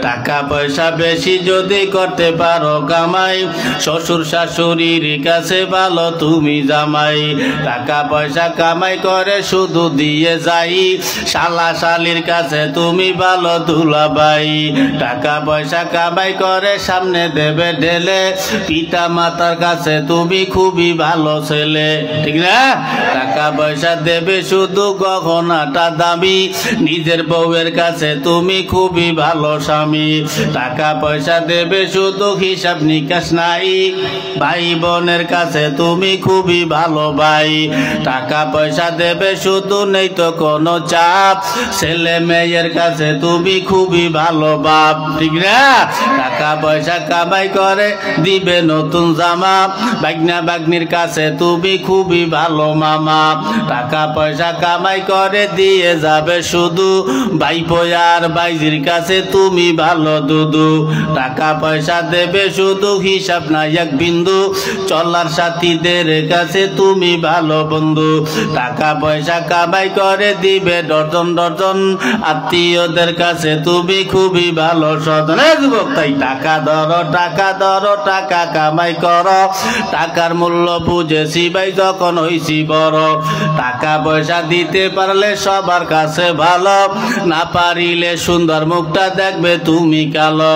টাকা পয়সা বেশি যদি করতে পারো কামাই, শ্বশুর শাশুড়ির কাছে ভালো তুমি জামাই। টাকা পয়সা কামাই করে শুধু দিয়ে যাই, শালা শালির কাছে তুমি ভালো দুলাভাই। টাকা পয়সা কামাই করে সামনে দেবে ঢেলে, পিতা মাতার কাছে তুমি খুবই ভালো ছেলে, ঠিক না? টাকা পয়সা দেবে শুধু গহনাটা দামি, নিজের বউয়ের কাছে তুমি খুবই ভালো স্বামী। টাকা পয়সা দেবে শুধু হিসাব নিকাশ নাই, ভাই বোনের কাছে তুমি খুবই ভালো ভাই। টাকা পয়সা দেবে শুধু নেই তো কোনো চাপ, ছেলে মেয়ের কাছে তুমি খুবই ভালো বাপ, ঠিক না? টাকা পয়সা কামাই করে দিবে নতুন জামা, বাগনা বাগনির কাছে তুমি খুবই ভালো মামা। টাকা পয়সা কামাই করে দিয়ে যাবে শুধু, ভাইপো আর ভাইজির কাছে তুমি ভালো দুদু। টাকা পয়সা দেবে শুধু হিসাব নাই এক বিন্দু, চলার সাথীদের কাছে তুমি ভালো বন্ধু। টাকা পয়সা কামাই করে দিবে ডজন ডজন, আত্মীয়দের কাছে তুমি খুবই ভালো স্বজন। যুবক তাই টাকা ধরো টাকা ধরো, টাকা কামাই করো, টাকার মূল্য বুঝেছি ভাই যখন হইছি বড়। টাকা পয়সা দিতে পারলে সবার কাছে ভালো, না পারিলে সুন্দর মুখটা দেখবে তুমি কালো।